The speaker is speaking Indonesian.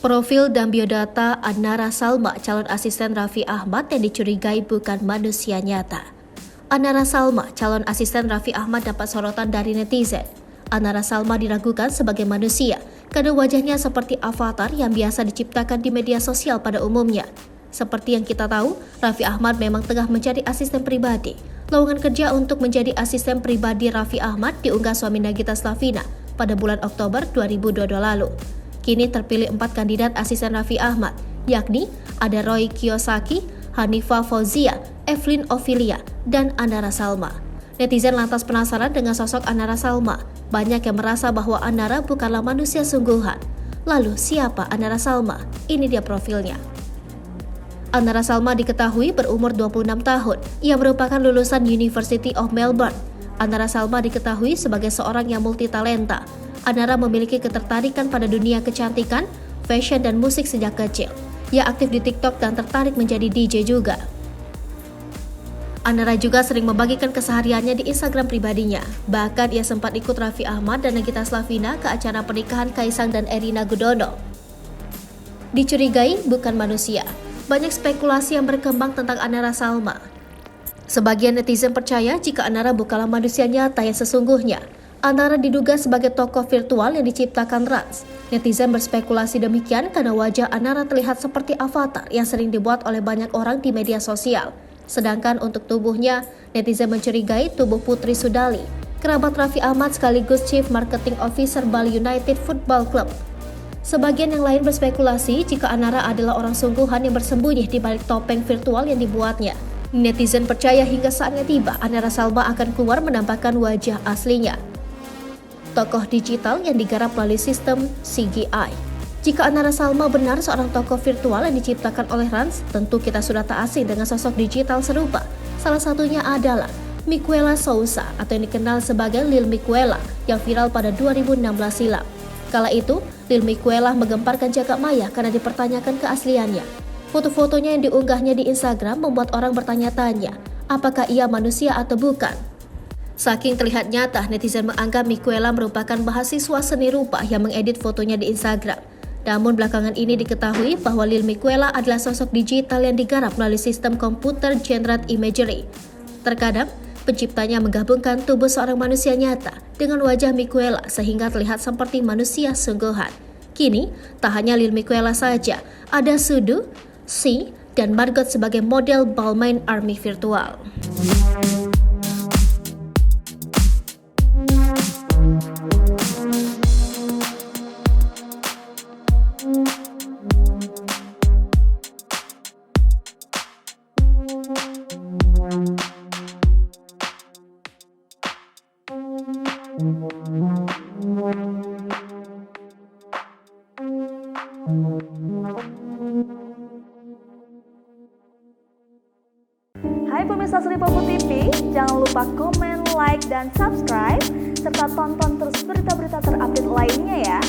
Profil dan biodata Anara Salma, calon asisten Raffi Ahmad yang dicurigai bukan manusia nyata. Anara Salma, calon asisten Raffi Ahmad dapat sorotan dari netizen. Anara Salma diragukan sebagai manusia karena wajahnya seperti avatar yang biasa diciptakan di media sosial pada umumnya. Seperti yang kita tahu, Raffi Ahmad memang tengah mencari asisten pribadi. Lowongan kerja untuk menjadi asisten pribadi Raffi Ahmad diunggah suami Nagita Slavina pada bulan Oktober 2022 lalu. Kini terpilih 4 kandidat asisten Raffi Ahmad, yakni ada Roy Kiyosaki, Hanifah Fauzia, Evelyn Ophelia, dan Anara Salma. Netizen lantas penasaran dengan sosok Anara Salma. Banyak yang merasa bahwa Anara bukanlah manusia sungguhan. Lalu siapa Anara Salma? Ini dia profilnya. Anara Salma diketahui berumur 26 tahun. Ia merupakan lulusan University of Melbourne. Anara Salma diketahui sebagai seorang yang multitalenta. Anara memiliki ketertarikan pada dunia kecantikan, fashion, dan musik sejak kecil. Ia aktif di TikTok dan tertarik menjadi DJ juga. Anara juga sering membagikan kesehariannya di Instagram pribadinya. Bahkan ia sempat ikut Raffi Ahmad dan Nagita Slavina ke acara pernikahan Kaisang dan Erina Gudono. Dicurigai bukan manusia. Banyak spekulasi yang berkembang tentang Anara Salma. Sebagian netizen percaya jika Anara bukanlah manusia nyata yang sesungguhnya. Anara diduga sebagai tokoh virtual yang diciptakan Rans. Netizen berspekulasi demikian karena wajah Anara terlihat seperti avatar yang sering dibuat oleh banyak orang di media sosial. Sedangkan untuk tubuhnya, netizen mencurigai tubuh Putri Sudali, kerabat Raffi Ahmad sekaligus Chief Marketing Officer Bali United Football Club. Sebagian yang lain berspekulasi jika Anara adalah orang sungguhan yang bersembunyi di balik topeng virtual yang dibuatnya. Netizen percaya hingga saatnya tiba, Anara Salma akan keluar menampakkan wajah aslinya. Tokoh digital yang digarap melalui sistem CGI. Jika Anara Salma benar seorang tokoh virtual yang diciptakan oleh Rans, tentu kita sudah tak asing dengan sosok digital serupa. Salah satunya adalah Miquela Souza atau yang dikenal sebagai Lil Miquela yang viral pada 2016 silam. Kala itu, Lil Miquela menggemparkan jagat maya karena dipertanyakan keasliannya. Foto-fotonya yang diunggahnya di Instagram membuat orang bertanya-tanya, apakah ia manusia atau bukan? Saking terlihat nyata, netizen menganggap Miquela merupakan mahasiswa seni rupa yang mengedit fotonya di Instagram. Namun belakangan ini diketahui bahwa Lil Miquela adalah sosok digital yang digarap melalui sistem komputer generated imagery. Terkadang, penciptanya menggabungkan tubuh seorang manusia nyata dengan wajah Miquela sehingga terlihat seperti manusia sungguhan. Kini, tak hanya Lil Miquela saja, ada Sudu, Si, dan Margot sebagai model Balmain Army virtual. Hai pemirsa Sripopo TV, jangan lupa komen, like, dan subscribe, serta tonton terus berita-berita terupdate lainnya ya.